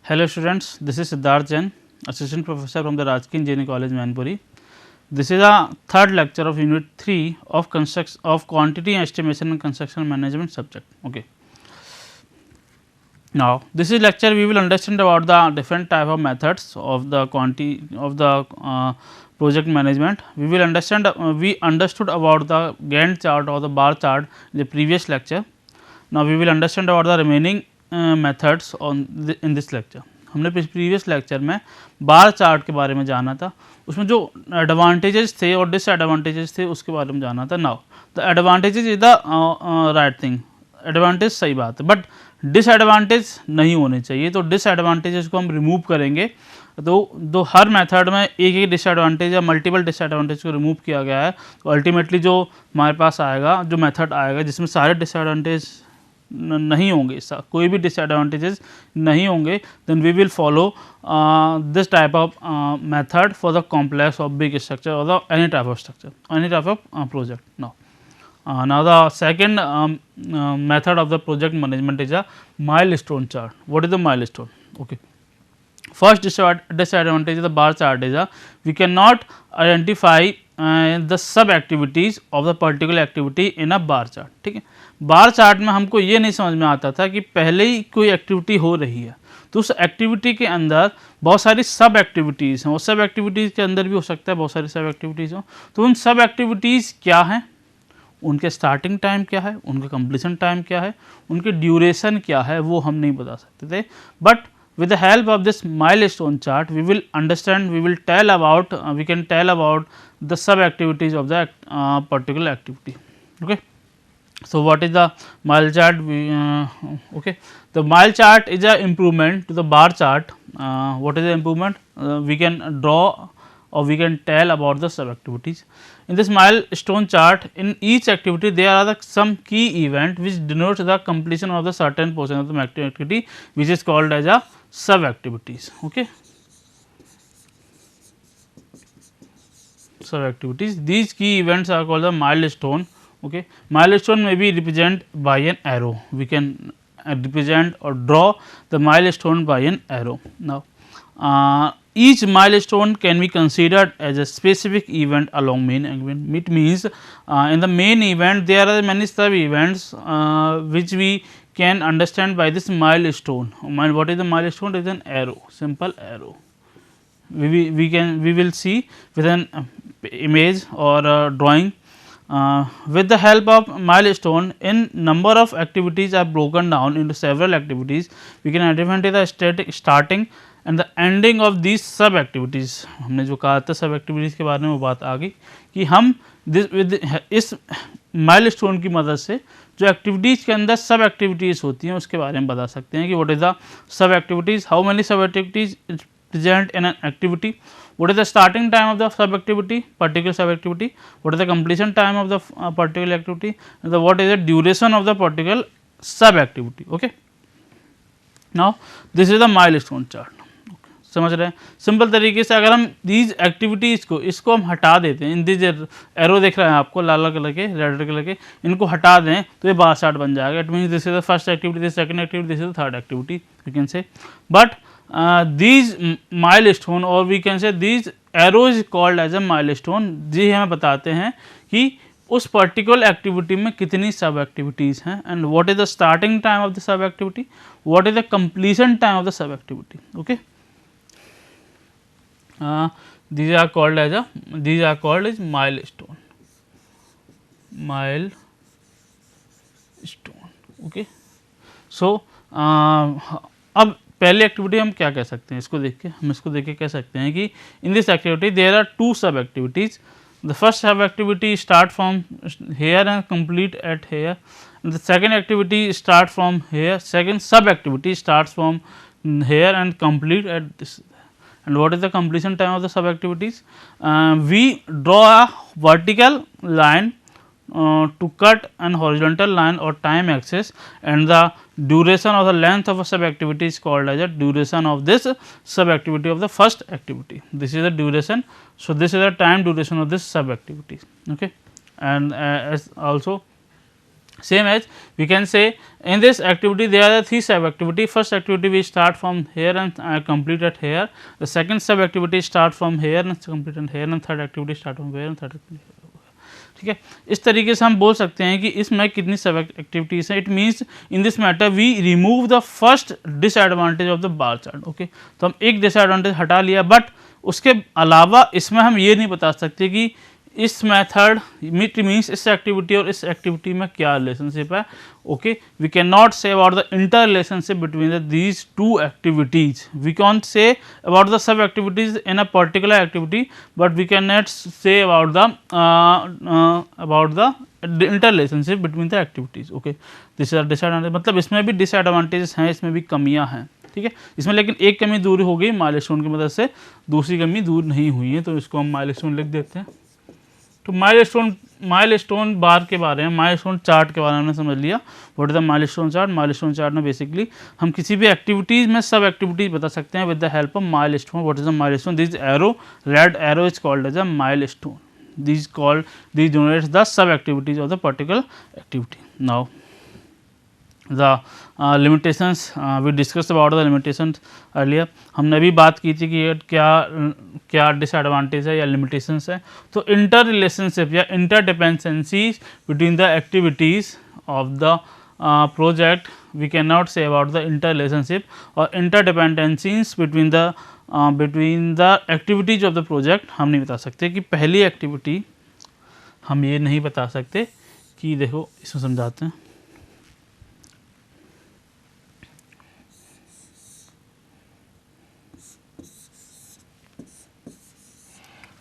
Hello students, this is Siddharth Jain, Assistant Professor from the Rajki Engineering College, Mainpuri. This is a third lecture of Unit 3 of Quantity Estimation and Construction Management subject. Okay. Now, this is lecture we will understand about the different type of methods of the project management. We understood about the Gantt chart or the bar chart in the previous lecture. Now, we will understand about the remaining methods in this lecture. हमने previous lecture में bar chart के बारे में जाना था, उसमें जो advantages थे और डिसएडवांटेजेस थे उसके बारे में जाना था. Now the advantages is the right thing, advantage सही बात है, बट डिसएडवांटेज नहीं होने चाहिए. तो डिसएडवांटेजेस को हम रिमूव करेंगे. तो हर मेथड में एक एक डिसएडवांटेज या मल्टीपल डिसएडवांटेज को रिमूव किया गया है. तो अल्टीमेटली जो हमारे पास आएगा, जो मेथड आएगा जिसमें सारे डिसएडवांटेज नहीं होंगे, कोई भी डिसएडवांटेजेस नहीं होंगे, then we will follow this type of method for the complex of big structure और the any type of structure, any type of project. Now the second method of the project management is a milestone chart. What is the milestone? Okay. First disadvantage of the bar chart is we cannot identify the sub activities of the particular activity in a bar chart. ठीक है, bar chart में हमको ये नहीं समझ में आता था कि पहले ही कोई एक्टिविटी हो रही है तो उस एक्टिविटी के अंदर बहुत सारी सब एक्टिविटीज़ हैं, और सब एक्टिविटीज़ के अंदर भी हो सकता है बहुत सारी सब एक्टिविटीज़ हो. तो उन सब एक्टिविटीज़ क्या हैं, उनके स्टार्टिंग टाइम क्या है, उनका कंप्लीशन टाइम क्या है, उनकी ड्यूरेशन क्या है, वो हम नहीं बता सकते थे. But with the help of this milestone chart we will understand, we can tell about the sub activities of the particular activity. Okay. So what is the mile chart? Okay, the mile chart is a improvement to the bar chart. What is the improvement? We can draw or we can tell about the sub activities. In this milestone chart, in each activity there are some key event which denotes the completion of the certain portion of the activity, which is called as a sub activities. Okay, sub activities. These key events are called the milestone. Okay, milestone may be represented by an arrow. We can represent or draw the milestone by an arrow. Now, each milestone can be considered as a specific event along main event. It means in the main event there are many sub events which we can understand by this milestone. What is the milestone? It is an arrow, simple arrow. We will see with an image or drawing. With the help of milestone, in number of activities are broken down into several activities. We can identify the starting and the ending of these सब activities. हमने जो कहा था सब activities के बारे में वो बात आ गई कि हम इस माइलस्टोन की मदद से जो एक्टिविटीज़ के अंदर सब एक्टिविटीज़ होती हैं उसके बारे में बता सकते हैं कि what is the sub activities, how many सब activities present in an activity, what is the starting time of the sub activity, particular sub activity, what is the completion time of the particular activity, and what is the duration of the particular sub activity. Okay. Now this is the milestone chart. समझ रहे हैं. Simple तरीके से अगर हम these activities को इसको हम हटा देते हैं, इन दीज एरो देख रहे हैं आपको लाल कलर के रेड कलर के, इनको हटा दें तो ये बार चार्ट बन जाएगा. It means this is the first activity, this second activity, this is the third activity, you can say. But these milestone or we can say these arrows is called as a milestone. जी हमें बताते हैं कि उस particular activity में कितनी सब activities हैं and what is the starting time of the sub activity, what is the completion time of the sub activity. Okay, these are called as milestone. Okay, so अब पहली एक्टिविटी हम क्या कह सकते हैं, इसको देख के कह सकते हैं कि in this activity there are two sub activities. The first sub activity start from here and complete at here. The second activity start from here. Second sub activity start from here and complete at this. And what is the completion time of the sub activities? We draw a vertical line to cut an horizontal line or time axis, and the duration of the length of a sub activity is called as a duration of this sub activity of the first activity. This is the duration. So this is the time duration of this sub activity. Okay, and as also Same as we can say in this activity there are 3 sub activity. First activity we start from here and complete at here. The second sub activity start from here and complete at here, and third activity start from here and third activity. ठीक है, इस तरीके से हम बोल सकते हैं कि इसमें कितनी सब एक्टिविटीज़ हैं. It means in this matter we remove the first disadvantage of the bar chart. Okay, तो हम एक डिसएडवांटेज हटा लिया, बट उसके अलावा इसमें हम ये नहीं बता सकते कि इस मेथड मीन्स इस एक्टिविटी और इस एक्टिविटी में क्या रिलेशनशिप है. Okay, we can not say about the inter relationship between these two activities. We can say about the sub activities in a particular activity, but we can not say about the inter relationship between the activities. Okay, this are disadvantage. मतलब इसमें भी disadvantages हैं, इसमें भी कमियां हैं. ठीक है, इसमें लेकिन एक कमी दूर हो गई माइलस्टोन की मदद से, दूसरी कमी दूर नहीं हुई है, तो इसको हम माइलस्टोन लिख देते हैं. तो माइलस्टोन बार के बारे में, माइलस्टोन चार्ट के बारे में हमने समझ लिया. What is the milestone chart? Milestone chart में बेसिकली हम किसी भी एक्टिविटीज में सब एक्टिविटीज बता सकते हैं with the help of milestone. What is the milestone? This arrow, red arrow is called as a milestone. This generates the sub activities of the particular activity. Now the limitations, we discussed about the limitations earlier. हमने भी बात की थी कि क्या disadvantage है या limitations है. तो इंटर रिलेशनशिप या inter dependencies between the activities of the project we can not say about the inter relationship और inter dependencies between the activities of the project हम नहीं बता सकते. कि पहली एक्टिविटी हम ये नहीं बता सकते कि देखो इसमें समझाते हैं.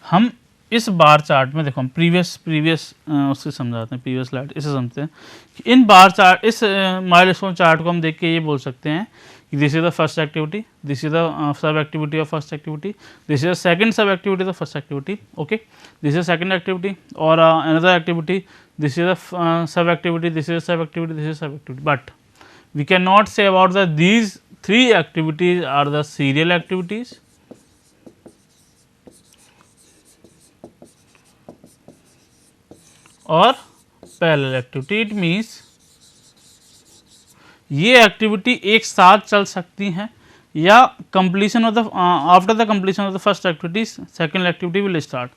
हम इस बार चार्ट में देखो हम प्रीवियस उससे समझाते हैं, प्रीवियस स्लाइड इसे समझते हैं कि इन बार चार्ट, इस माइलस्टोन चार्ट को हम देख के ये बोल सकते हैं कि this is the first activity, this is the sub activity of first activity, this is the second sub activity of first activity. Okay, this is second activity और another activity, this is the sub activity, this is sub activity, this is sub activity. But we can not say about the these 3 activities are the serial activities और parallel activity. It means ये activity एक साथ चल सकती हैं या completion of the after the completion of the first activity second activity will start.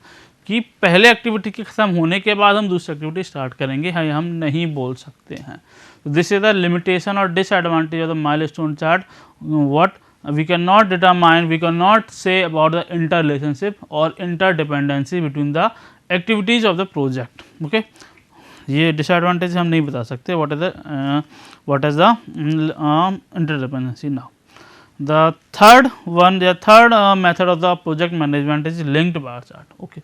कि पहले एक्टिविटी के ख़त्म होने के बाद हम दूसरी एक्टिविटी स्टार्ट करेंगे, हाँ हम नहीं बोल सकते हैं. दिस इज द लिमिटेशन और disadvantage of the milestone chart. What we cannot determine, we cannot say about the interrelationship or interdependency between the activities of the project. Okay, ये डिसएडवांटेज हम नहीं बता सकते. what is the interdependency. now the third method of the project management is linked bar chart. okay,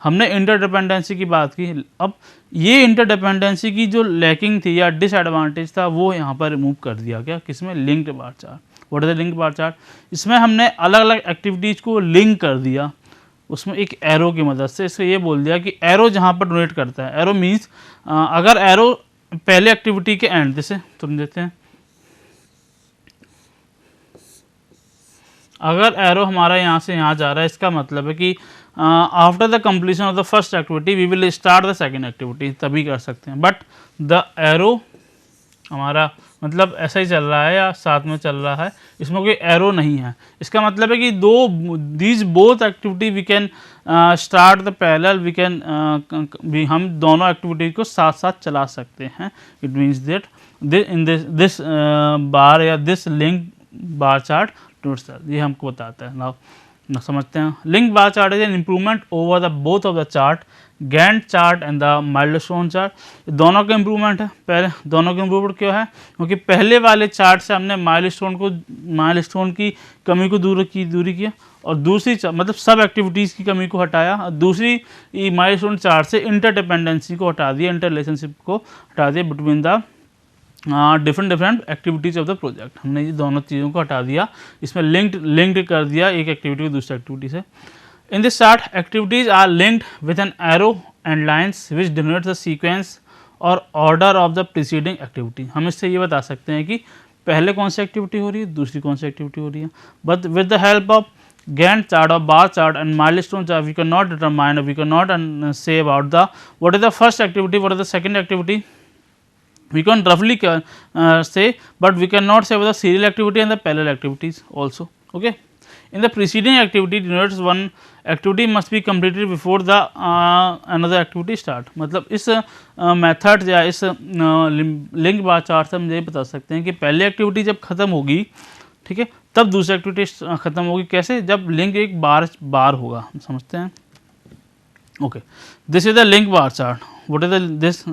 हमने interdependency की बात की. अब ये इंटरडिपेंडेंसी की जो लैकिंग थी या डिसएडवांटेज था वो यहाँ पर रिमूव कर दिया गया. किसमें? Linked bar chart. What is the linked bar chart? इसमें हमने अलग अलग एक्टिविटीज़ को लिंक कर दिया उसमें एक एरो की मदद से. इससे ये बोल दिया कि एरो जहाँ पर डोनेट करता है, एरो मीन्स अगर एरो पहले एक्टिविटी के एंड, जैसे तुम देते हैं अगर एरो हमारा यहाँ से यहाँ जा रहा है, इसका मतलब है कि after the completion of the first activity we will start the second activity, तभी कर सकते हैं. बट द एरो हमारा मतलब ऐसा ही चल रहा है या साथ में चल रहा है, इसमें कोई एरो नहीं है. इसका मतलब है कि these both activity we can start the parallel, we can हम दोनों एक्टिविटी को साथ साथ चला सकते हैं. It means that in this bar या दिस लिंक बार चार्ट ये हमको बताता है. ना समझते हैं. Link bar chart is an improvement over the both of the chart, Gantt chart and the milestone chart. दोनों का इम्प्रूवमेंट है. पहले दोनों का इम्प्रूवमेंट क्यों है? क्योंकि पहले वाले चार्ट से हमने माइलस्टोन की कमी को दूर किया और दूसरी मतलब सब एक्टिविटीज़ की कमी को हटाया. और दूसरी माइलस्टोन चार्ट से इंटरडिपेंडेंसी को हटा दिया, इंटर रिलेशनशिप को हटा दिया between the different activities of the project. हमने ये दोनों चीज़ों को हटा दिया, इसमें लिंक्ड कर दिया एक एक्टिविटी को दूसरी एक्टिविटी से. In this chart, activities are linked with an arrow and lines which denote the sequence or order of the preceding activity. हम इससे ये बता सकते हैं कि पहले कौन सी एक्टिविटी हो रही है, दूसरी कौन सी एक्टिविटी हो रही है. But with the help of Gantt chart or bar chart and milestone chart, we cannot determine or we cannot say about the what is the first activity, what is the second activity. we can roughly say, but we cannot say about the serial activity and the parallel activities also. Okay. In the preceding activity denotes one activity must be completed before the another activity start. मतलब इस method या इस link bar chart से हम ये बता सकते हैं कि पहली एक्टिविटी जब खत्म होगी, ठीक है, तब दूसरी एक्टिविटी खत्म होगी. कैसे? जब लिंक एक बार होगा. हम समझते हैं. Okay, this is the link bar chart. What is this,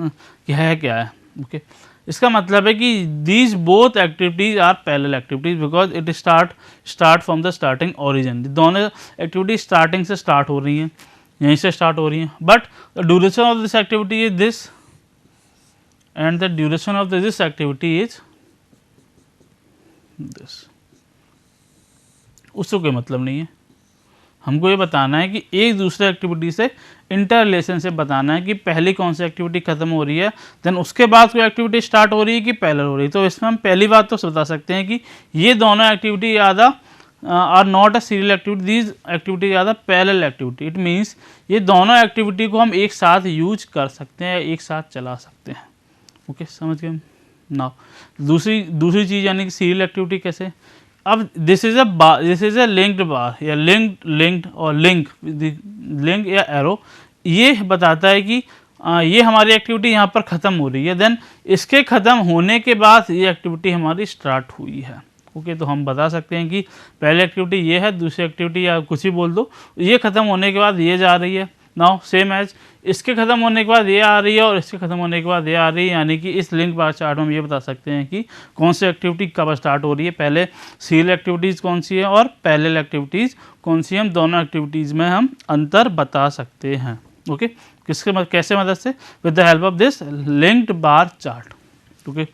क्या है? ओके, इसका मतलब है कि these both activities are parallel activities because it start from the starting origin. दोनों एक्टिविटी स्टार्टिंग से स्टार्ट हो रही हैं, यहीं से स्टार्ट हो रही हैं. But the duration of this activity is this and the duration of this activity is this. उससे कोई मतलब नहीं है. हमको ये बताना है कि एक दूसरे एक्टिविटी से इंटर रिलेशनशिप बताना है कि पहली कौन सी एक्टिविटी खत्म हो रही है, देन उसके बाद कोई एक्टिविटी स्टार्ट हो रही है कि पैरेलल हो रही है. तो इसमें हम पहली बात तो बता सकते हैं कि ये दोनों एक्टिविटी ज़्यादा are not a serial activity, these activity ज़्यादा पैरेलल एक्टिविटी. इट मीन्स ये दोनों एक्टिविटी को हम एक साथ यूज कर सकते हैं, एक साथ चला सकते हैं. ओके, समझ गए ना. दूसरी चीज़ यानी कि सीरियल एक्टिविटी कैसे. अब दिस इज अ लिंक्ड बार या लिंक्ड और लिंक या एरो. ये बताता है कि ये हमारी एक्टिविटी यहाँ पर ख़त्म हो रही है, देन इसके ख़त्म होने के बाद ये एक्टिविटी हमारी स्टार्ट हुई है. ओके, तो हम बता सकते हैं कि पहली एक्टिविटी ये है, दूसरी एक्टिविटी या कुछ ही बोल दो, ये ख़त्म होने के बाद ये जा रही है. नाउ सेम एज इसके ख़त्म होने के बाद ये आ रही है और इसके ख़त्म होने के बाद ये आ रही है. यानी कि इस लिंक बार चार्ट में हम ये बता सकते हैं कि कौन सी एक्टिविटी कब स्टार्ट हो रही है, पहले सीरियल एक्टिविटीज़ कौन सी है और पैरेलल एक्टिविटीज़ कौन सी है. हम दोनों एक्टिविटीज़ में हम अंतर बता सकते हैं. ओके, कैसे मदद से? With the help of this linked bar chart. Okay,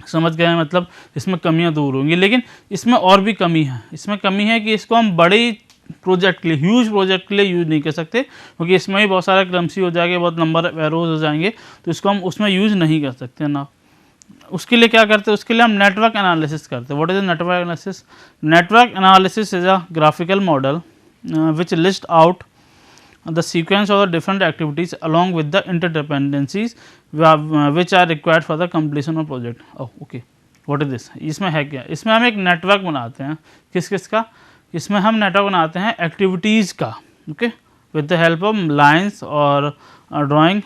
समझ गए. मतलब इसमें कमियां दूर होंगी, लेकिन इसमें और भी कमी है. इसमें कमी है कि इसको हम बड़ी प्रोजेक्ट के लिए, ह्यूज प्रोजेक्ट के लिए यूज़ नहीं कर सकते, क्योंकि इसमें भी बहुत सारा क्रमसी हो जाएगा, बहुत नंबर ऑफ एरोज हो जाएंगे, तो इसको हम उसमें यूज़ नहीं कर सकते ना. उसके लिए क्या करते हैं? उसके लिए हम नेटवर्क एनालिसिस करते हैं. What is network analysis? Network analysis is a graphical model which list out the sequence of the different activities along with the interdependencies which are required for the completion of project. Oh, okay. What is this? इसमें है क्या? इसमें हम एक network बनाते हैं. किस का? इसमें हम नेटवर्क बनाते हैं एक्टिविटीज़ का. Okay, with the help of lines और ड्राइंग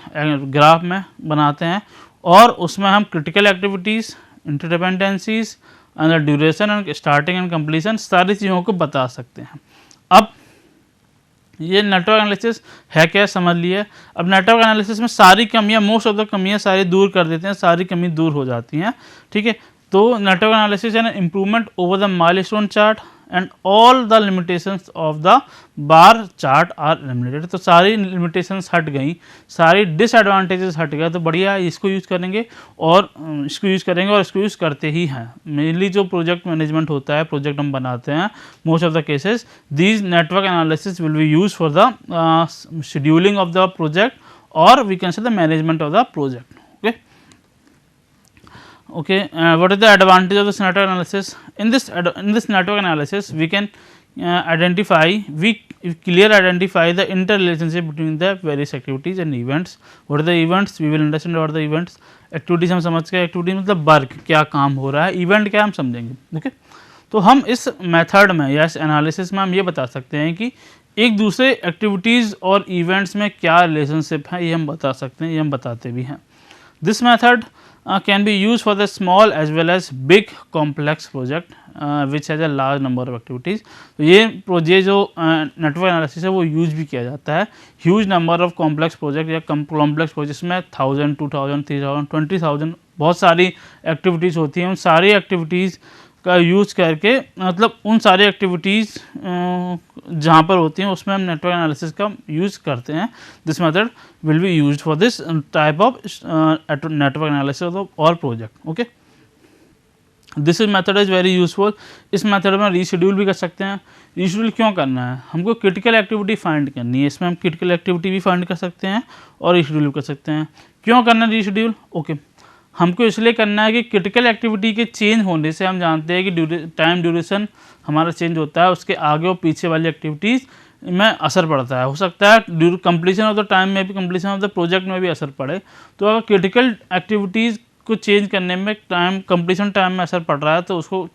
ग्राफ में बनाते हैं, और उसमें हम critical activities, interdependencies and duration and starting and completion सारी चीज़ों को बता सकते हैं. अब ये नेटवर्क एनालिसिस है क्या, समझ लिए. अब नेटवर्क एनालिसिस में सारी कमियां, मोस्ट ऑफ द कमियां सारी दूर कर देते हैं, सारी कमी दूर हो जाती हैं. ठीक है, तो नेटवर्क एनालिसिस है ना improvement over the milestone chart and all the limitations of the bar chart are eliminated. तो सारी लिमिटेशंस हट गई, सारी डिसएडवांटेजेस हट गए. तो बढ़िया, इसको यूज़ करेंगे और इसको यूज़ करते ही हैं. मेनली जो प्रोजेक्ट मैनेजमेंट होता है, प्रोजेक्ट हम बनाते हैं, most of the cases these network analysis will be use for the scheduling of the project और we can say the management of the project. Okay, what is the advantage of this network analysis? In this network analysis we can clearly identify the interrelationship between the various activities and events. What are the events? We will understand what are the events. Activities हम समझ गए. Activity मतलब work, क्या काम हो रहा है. Event क्या, हम समझेंगे. ओके, तो हम इस मेथड में या इस एनालिसिस में हम ये बता सकते हैं कि एक दूसरे एक्टिविटीज़ और इवेंट्स में क्या रिलेशनशिप है, ये हम बता सकते हैं, ये हम बताते भी हैं. This method can be used for the small as well as big complex project which has a large number of activities. तो ये जो नेटवर्क एनालिसिस है वो यूज भी किया जाता है huge number of complex project या कॉम्प्लेक्स प्रोजेक्ट्स में 1000, 2000, 3000, 20,000 बहुत सारी एक्टिविटीज़ होती हैं. उन सारी एक्टिविटीज़ का यूज़ करके, मतलब उन सारी एक्टिविटीज़ जहाँ पर होती हैं उसमें हम नेटवर्क एनालिसिस का यूज़ करते हैं. This method will be used for this type of network analysis और project. Okay, this is method is very useful. इस मेथड में रीशेड्यूल भी कर सकते हैं. रीशेड्यूल क्यों करना है? हमको क्रिटिकल एक्टिविटी फाइंड करनी है. इसमें हम क्रिटिकल एक्टिविटी भी फाइंड कर सकते हैं और रीशेड्यूल कर सकते हैं. क्यों करना है रीशेड्यूल? ओके, हमको इसलिए करना है कि क्रिटिकल एक्टिविटी के चेंज होने से हम जानते हैं कि टाइम ड्यूरेशन हमारा चेंज होता है, उसके आगे और पीछे वाली एक्टिविटीज़ में असर पड़ता है. हो सकता है कंप्लीशन ऑफ द टाइम में भी, कंप्लीशन ऑफ द प्रोजेक्ट में भी असर पड़े. तो अगर क्रिटिकल एक्टिविटीज़ को चेंज करने में टाइम कंप्लीशन टाइम में असर पड़ रहा है तो उसको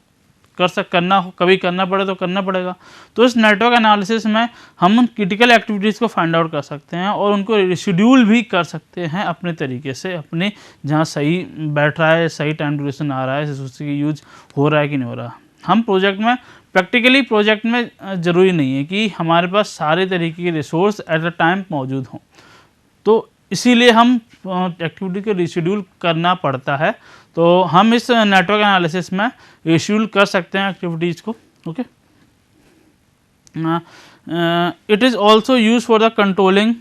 कभी करना पड़े तो करना पड़ेगा। तो इस नेटवर्क एनालिसिस में हम उन क्रिटिकल एक्टिविटीज़ को फाइंड आउट कर सकते हैं और उनको रिशेड्यूल भी कर सकते हैं अपने तरीके से, अपने जहाँ सही बैठ रहा है, सही टाइम ड्यूरेशन आ रहा है, उसकी यूज हो रहा है कि नहीं हो रहा। हम प्रोजेक्ट में प्रैक्टिकली प्रोजेक्ट में ज़रूरी नहीं है कि हमारे पास सारे तरीके के रिसोर्स एट अ टाइम मौजूद हों, तो इसीलिए हम एक्टिविटी को रिशेड्यूल करना पड़ता है। तो हम इस नेटवर्क एनालिसिस में रिशेड्यूल कर सकते हैं एक्टिविटीज़ को। Okay, it is also use for the controlling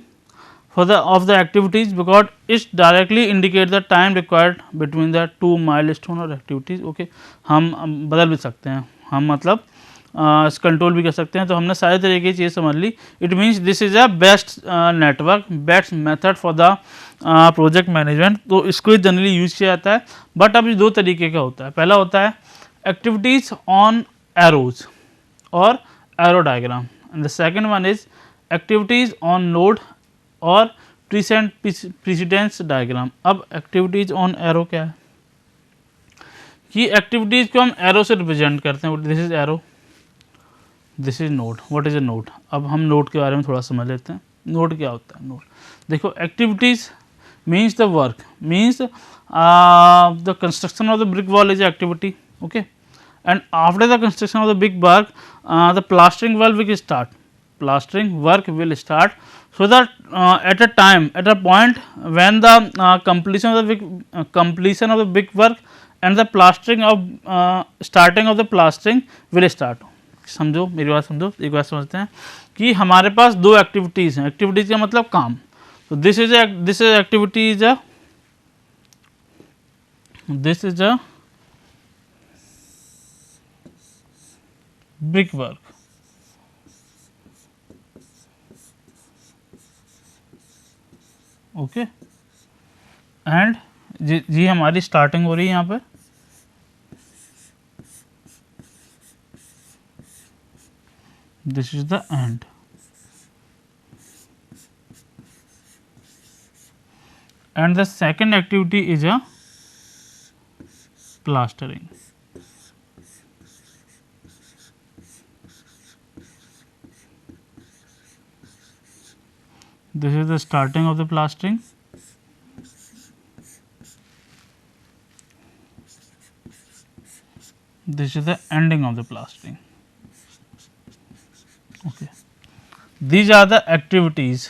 of the activities because it directly indicate the time required between the two milestone और activities। ओके, हम बदल भी सकते हैं, हम मतलब कंट्रोल भी कर सकते हैं। तो हमने सारे तरीके की चीज़ समझ ली। It means this is a best network, best method for the project management. तो इसको जनरली यूज़ किया जाता है, बट अब दो तरीके का होता है। पहला होता है एक्टिविटीज़ ऑन एरोज और arrow diagram, and the second one is activities on node और प्रीसिडेंस डायग्राम। अब एक्टिविटीज़ ऑन एरो क्या है कि एक्टिविटीज़ को हम एरो से रिप्रेजेंट करते हैं। This is arrow, this is node. What is a node? अब हम नोड के बारे में थोड़ा समझ लेते हैं। नोड क्या होता है? नोड देखो, activities means the work, means the construction of the brick wall is activity. Okay, and after the construction of the big work the plastering work will start, plastering work will start, so that at a point when the completion of the big work and the plastering of starting of the plastering will start। समझो मेरी बात, समझो एक बात समझते हैं कि हमारे पास दो एक्टिविटीज़ हैं। एक्टिविटीज़ का मतलब काम। तो this is activity is a brick work. Okay, and जी हमारी स्टार्टिंग हो रही है यहाँ पर, this is the end. And the second activity is a plastering. This is the starting of the plastering, this is the ending of the plastering। Okay, these are the activities,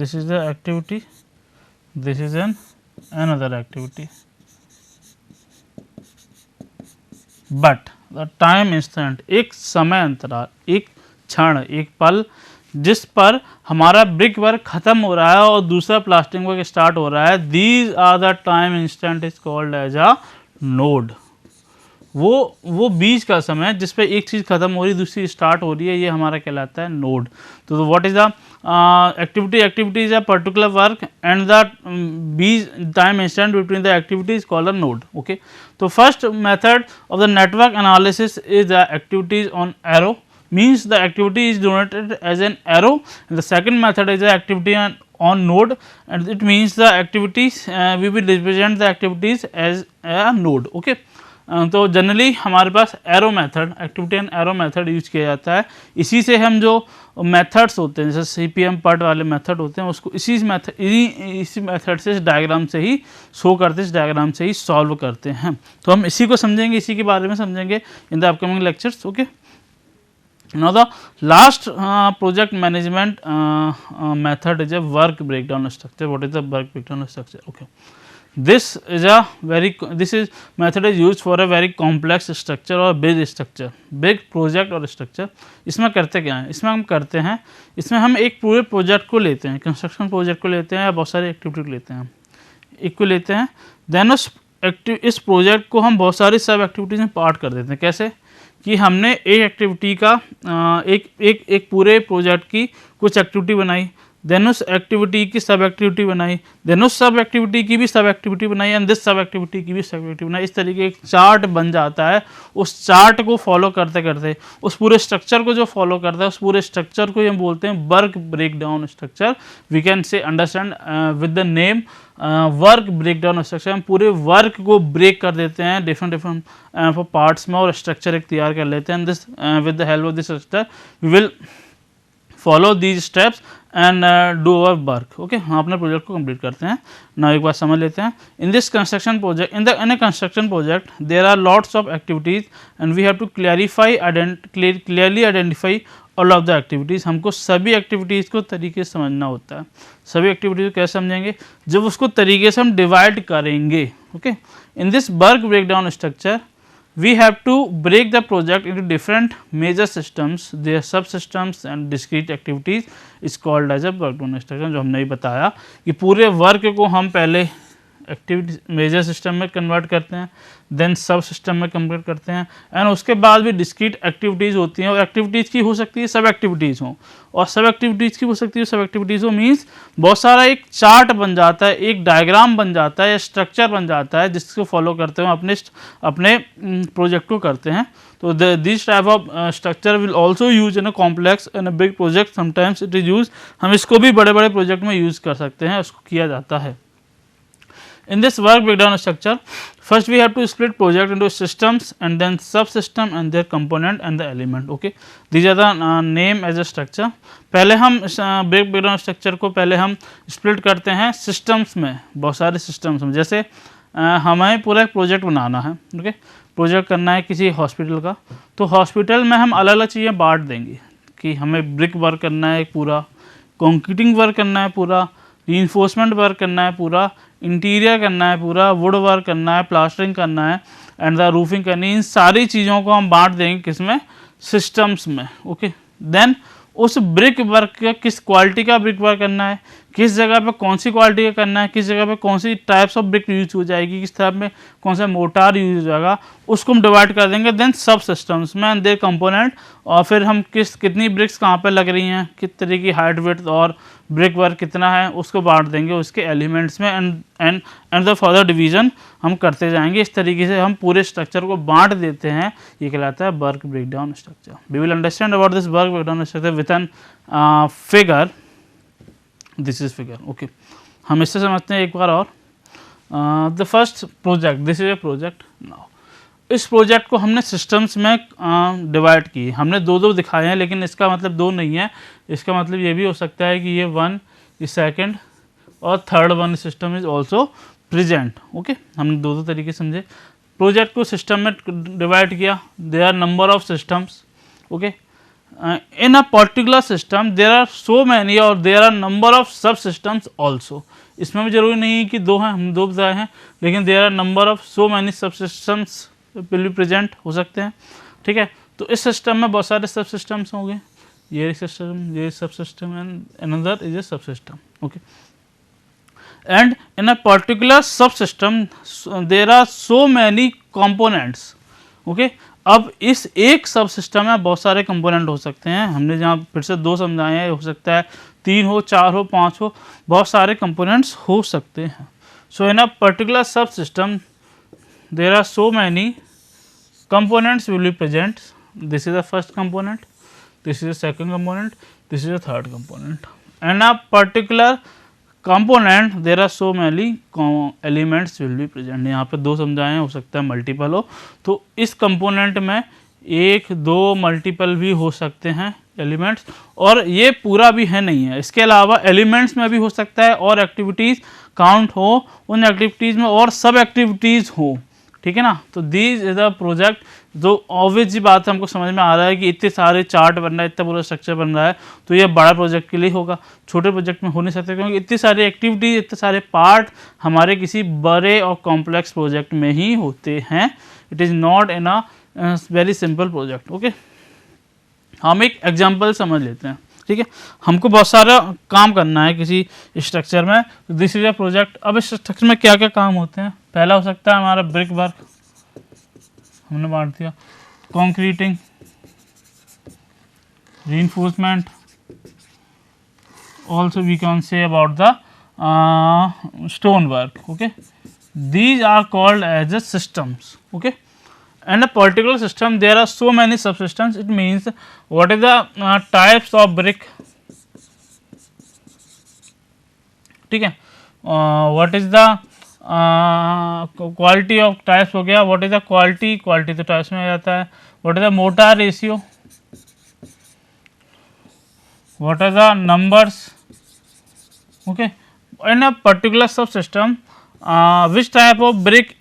this is the activity, this is another activity, but the time instant, एक समय अंतराल, एक क्षण, एक पल जिस पर हमारा ब्रिक वर्क खत्म हो रहा है और दूसरा प्लास्टरिंग वर्क स्टार्ट हो रहा है, these are the time instant is called as a node. वो बीच का समय जिस पे एक चीज़ खत्म हो रही है दूसरी स्टार्ट हो रही है, ये हमारा कहलाता है नोड। तो what is the activity is a particular work and the बीच time instant between the activity is called a node. Okay, तो first method of the network analysis is the activities on arrow, means the activity is denoted as an arrow, and the second method is the activity on node, and it means the activities we will represent the activities as a node। okay, तो generally हमारे पास arrow method, activity and arrow method use किया जाता है। इसी से हम जो मेथड्स होते हैं जैसे CPM पट वाले मेथड होते हैं उसको इसी मेथड से, इस डायग्राम से ही शो करते हैं, इस डायग्राम से ही सॉल्व करते हैं। तो हम इसी को समझेंगे, इसी के बारे में समझेंगे इन the upcoming lectures. Okay, now the last project management method is a work breakdown structure। what is the work breakdown structure? okay, this method is used for a very complex structure or big structure, big project और structure। इसमें करते क्या है? इसमें हम करते हैं, इसमें हम एक पूरे प्रोजेक्ट को लेते हैं, कंस्ट्रक्शन प्रोजेक्ट को लेते हैं या बहुत सारी एक्टिविटी को लेते हैं, एक को लेते हैं, देन इस प्रोजेक्ट को हम बहुत सारी सब एक्टिविटीज में पार्ट कर देते हैं। कैसे कि हमने एक एक्टिविटी का एक पूरे प्रोजेक्ट की कुछ एक्टिविटी बनाई, देन उस एक्टिविटी की सब एक्टिविटी बनाई, देन उस सब एक्टिविटी की भी सब एक्टिविटी बनाई, एंड दिस सब एक्टिविटी की भी सब एक्टिविटी बनाई। इस तरीके एक चार्ट बन जाता है। उस चार्ट को फॉलो करते करते, उस पूरे स्ट्रक्चर को जो फॉलो करता है, उस पूरे स्ट्रक्चर को हम बोलते हैं work break down structure. We can say understand with the name work break down structure. हम पूरे वर्क को ब्रेक कर देते हैं डिफरेंट पार्ट्स में और स्ट्रक्चर एक तैयार कर लेते हैं। This with the help of this structure we will follow these steps and do our work. Okay, हम अपने प्रोजेक्ट को कंप्लीट करते हैं ना। एक बार समझ लेते हैं। In this construction project, in a construction project there are lots of activities and we have to clearly identify all of the activities. हमको सभी एक्टिविटीज़ को तरीके से समझना होता है। सभी एक्टिविटीज़ को कैसे समझेंगे? जब उसको तरीके से हम डिवाइड करेंगे। Okay, in this work break down structure we have to break the project into different major systems, their subsystems and discrete activities is called as a work down structure। जो हमने ही बताया कि पूरे वर्क को हम पहले activity major system में convert करते हैं, देन सब सिस्टम में कन्वर्ट करते हैं, एंड उसके बाद भी डिस्क्रीट एक्टिविटीज़ होती हैं। और एक्टिविटीज़ की हो सकती है सब एक्टिविटीज़ हों, और सब एक्टिविटीज़ की हो सकती है सब एक्टिविटीज़ हो। मीन्स बहुत सारा एक चार्ट बन जाता है, एक डायग्राम बन जाता है, स्ट्रक्चर बन जाता है, जिसको फॉलो करते हुए अपने प्रोजेक्ट को करते हैं। तो this type of structure will also use in a complex in a big project. Sometimes it is use, हम इसको भी बड़े बड़े प्रोजेक्ट में यूज़ कर सकते हैं, उसको किया जाता है। In this work breakdown structure, first we have to split project into systems and then subsystem and their component and the element. Okay, these are the name as a structure. पहले हम break breakdown structure को पहले हम split करते हैं systems में, बहुत सारे सिस्टम्स में। जैसे हमें पूरा एक प्रोजेक्ट बनाना है। ओके, प्रोजेक्ट करना है किसी हॉस्पिटल का, तो हॉस्पिटल में हम अलग अलग चीज़ें बांट देंगे कि हमें ब्रिक वर्क करना है पूरा, कंक्रीटिंग वर्क करना है पूरा, रीइंफोर्समेंट वर्क करना है पूरा, इंटीरियर करना है पूरा, वुड वर्क करना है, प्लास्टरिंग करना है एंड द रूफिंग करनी है। इन सारी चीज़ों को हम बांट देंगे किसमें? सिस्टम्स में। ओके, देन उस ब्रिक वर्क का किस क्वालिटी का ब्रिक वर्क करना है, किस जगह पे कौन सी क्वालिटी का करना है, किस जगह पे कौन सी टाइप्स ऑफ ब्रिक यूज हो जाएगी, किस तरह में कौन सा मोटार यूज हो जाएगा, उसको हम डिवाइड कर देंगे। देन सब सिस्टम्स में एंड देयर कंपोनेंट, और फिर हम कितनी ब्रिक्स कहाँ पे लग रही हैं, किस तरह की हाइट विड्थ और ब्रिक वर्क कितना है, उसको बांट देंगे उसके एलिमेंट्स में। एंड द फर्दर डिवीजन हम करते जाएंगे। इस तरीके से हम पूरे स्ट्रक्चर को बांट देते हैं। ये कहलाता है work breakdown structure. We will understand about this work breakdown structure with an figure. This is figure. Okay, हम इससे समझते हैं एक बार और। The first project, this is a project. Now इस प्रोजेक्ट को हमने सिस्टम्स में डिवाइड की। हमने दो दो दिखाए हैं, लेकिन इसका मतलब दो नहीं है। इसका मतलब ये भी हो सकता है कि ये वन, ये सेकंड और third one system is also present. Okay, हमने दो दो तरीके समझे। प्रोजेक्ट को सिस्टम में डिवाइड किया, there are number of systems. Okay, in a particular system there are so many और there are number of sub systems also। इसमें भी जरूरी नहीं है कि दो हैं, हम दो बताए हैं, लेकिन there are number of so many sub systems will be present हो सकते हैं। ठीक है, तो इस सिस्टम में बहुत सारे सब सिस्टम्स होंगे। ये सिस्टम, ये sub system and another is a sub system. Okay, and in a particular सब system there are so many components. Okay, अब इस एक सब सिस्टम में बहुत सारे कंपोनेंट हो सकते हैं। हमने जहाँ फिर से दो समझाए हैं, हो सकता है तीन हो, चार हो, पाँच हो, बहुत सारे कंपोनेंट्स हो सकते हैं। सो इन अ पर्टिकुलर सब system there are so many components will be present. This is the first component, this is the second component, this is the third component. And a particular component there are so many elements will be present। यहाँ पे दो समझाएं, हो सकता है multiple हो, तो इस कंपोनेंट में एक दो मल्टीपल भी हो सकते हैं एलिमेंट्स, और ये पूरा भी है नहीं है। इसके अलावा एलिमेंट्स में भी हो सकता है और एक्टिविटीज़ काउंट हो, उन एक्टिविटीज़ में और सब एक्टिविटीज़ हो। ठीक है ना, तो दिस इज द प्रोजेक्ट। जो ऑब्वियस जी बात है, हमको समझ में आ रहा है कि इतने सारे चार्ट बन रहा है, इतना पूरा स्ट्रक्चर बन रहा है, तो ये बड़ा प्रोजेक्ट के लिए होगा, छोटे प्रोजेक्ट में हो नहीं सकते, क्योंकि इतनी सारी एक्टिविटीज, इतने सारे पार्ट हमारे किसी बड़े और कॉम्प्लेक्स प्रोजेक्ट में ही होते हैं। It is not in a very simple project. Okay, हम एक एग्जाम्पल समझ लेते हैं। ठीक है, हमको बहुत सारा काम करना है किसी स्ट्रक्चर में। This is a project. अब इस स्ट्रक्चर में क्या क्या काम होते हैं? पहला हो सकता है हमारा ब्रिक वर्क, हमने बांट दिया, concreting, reinforcement, also we can say about the stonework. Okay, these are called as the systems. Okay, and a particular system there are so many subsystems. It means what is the types of brick, ठीक है, what is the quality of types हो गया, what is the quality, quality तो types में आ जाता है, what is the motor ratio, what are the numbers. Okay, in a particular subsystem which type of brick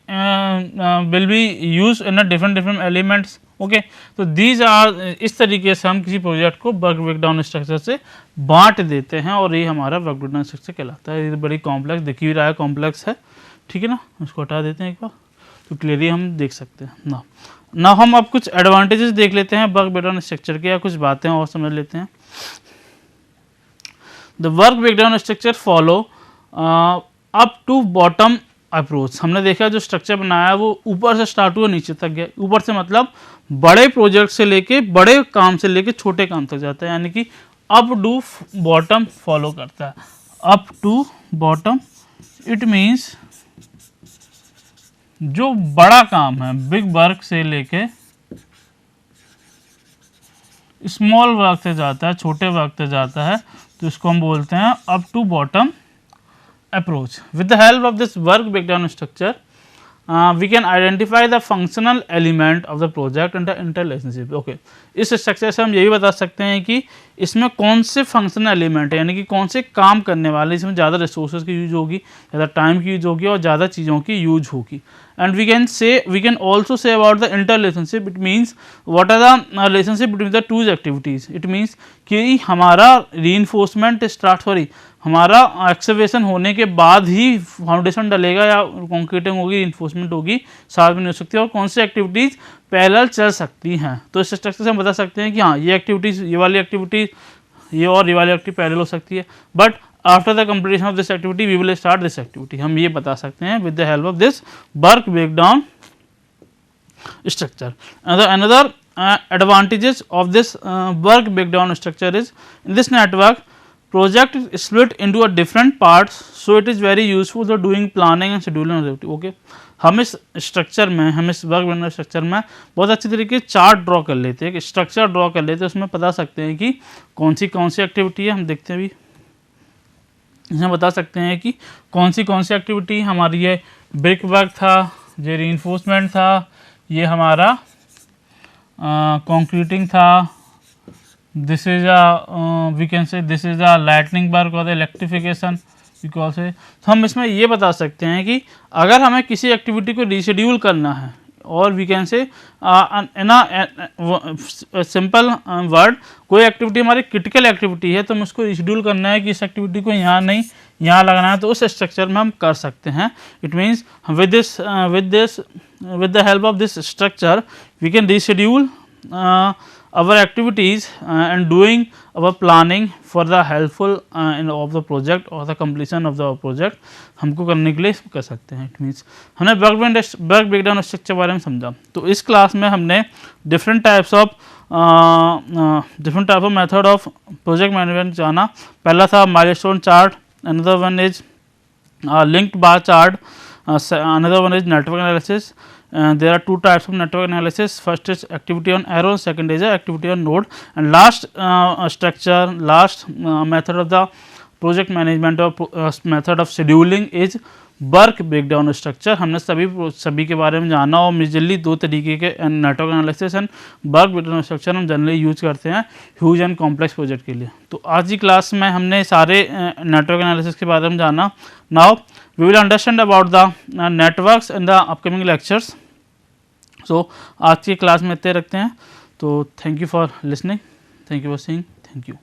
will be used in a different elements. Okay, तो these are इस तरीके से हम किसी प्रोजेक्ट को वर्क ब्रेकडाउन स्ट्रक्चर से बांट देते हैं और ये हमारा वर्क ब्रेकडाउन स्ट्रक्चर कहलाता है। ये बड़ी कॉम्प्लेक्स दिख भी रहा है, कॉम्प्लेक्स है, ठीक है ना, इसको हटा देते हैं एक बार तो क्लियरली हम देख सकते हैं ना। हम अब कुछ एडवांटेजेस देख लेते हैं वर्क ब्रेकडाउन स्ट्रक्चर के, या कुछ बातें और समझ लेते हैं। The work breakdown structure follow up to bottom approach. हमने देखा जो स्ट्रक्चर बनाया है वो ऊपर से स्टार्ट हुआ नीचे तक गया। ऊपर से मतलब बड़े प्रोजेक्ट से लेके, बड़े काम से लेके छोटे काम तक जाता है, यानी कि अप टू बॉटम फॉलो करता है। Up to bottom it means जो बड़ा काम है, बिग वर्क से लेके स्मॉल वर्क से जाता है, छोटे वर्क से जाता है, तो इसको हम बोलते हैं up to bottom approach. With the help of this work breakdown structure we can identify the functional element of the project and the interrelationship. Okay, इस स्ट्रक्चर से हम ये भी बता सकते हैं कि इसमें कौन से फंक्शनल एलिमेंट है, यानी कि कौन से काम करने वाले, इसमें ज़्यादा रिसोर्सेज की यूज होगी, ज़्यादा टाइम की यूज होगी और ज़्यादा चीज़ों की यूज होगी। And we can also say about the interrelationship. It means what are the relationship between the two activities. It means कि हमारा reinforcement start हमारा एक्सकवेशन होने के बाद ही फाउंडेशन डलेगा या कंक्रीटिंग होगी, reinforcement होगी, साथ में नहीं हो सकती, और कौन सी एक्टिविटीज़ पैरेलल चल सकती हैं। तो इस स्ट्रक्चर से हम बता सकते हैं कि हाँ ये एक्टिविटीज़, ये वाली एक्टिविटी, ये और ये वाली एक्टिविटी पैरेलल हो सकती है, but after the completion of this activity we will start this activity. हम ये बता सकते हैं with the help of this work breakdown structure. Another advantages of this work breakdown structure is in this network project is split into a different parts, so it is very useful for doing planning and scheduling activity. Okay, हम इस structure में, हम इस work breakdown structure में बहुत अच्छी तरीके से चार्ट ड्रॉ कर लेते हैं, स्ट्रक्चर ड्रॉ कर लेते हैं, उसमें बता सकते हैं कि कौन सी एक्टिविटी है। हम देखते हैं अभी इसमें बता सकते हैं कि कौन सी एक्टिविटी हमारी, ये ब्रिक वर्क था, ये रीइंफोर्समेंट था, ये हमारा कंक्रीटिंग था, this is we can say this is a lightning work और इलेक्ट्रिफिकेशन बिकॉज से। तो हम इसमें ये बता सकते हैं कि अगर हमें किसी एक्टिविटी को रीशेड्यूल करना है, और we can say in simple word, कोई एक्टिविटी हमारी क्रिटिकल एक्टिविटी है तो हमें उसको रिशेड्यूल करना है कि इस एक्टिविटी को यहाँ नहीं यहाँ लगाना है, तो उस स्ट्रक्चर में हम कर सकते हैं। It means with the help of this structure we can reschedule our activities and doing our planning for the helpful of the project or the completion of the project हमको करने के लिए कर सकते हैं। इट मीन्स हमने work breakdown structure बारे में समझा। तो इस क्लास में हमने different types of method of project management जाना। पहला था milestone chart, another one is linked bar chart, another one is network analysis. There are two types of network analysis. First is activity on arrow, second is activity on node, and last method of the project management or method of scheduling is work breakdown structure. हमने सभी के बारे में जाना, और majorly दो तरीके के network analysis and work breakdown structure हम जनरली यूज करते हैं ह्यूज एंड कॉम्प्लेक्स प्रोजेक्ट के लिए। तो आज की क्लास में हमने सारे नेटवर्क एनालिसिस के बारे में जाना। Now we will understand about the networks in the upcoming lectures. So आज की क्लास में इतने रखते हैं। तो thank you for listening, thank you for seeing, thank you.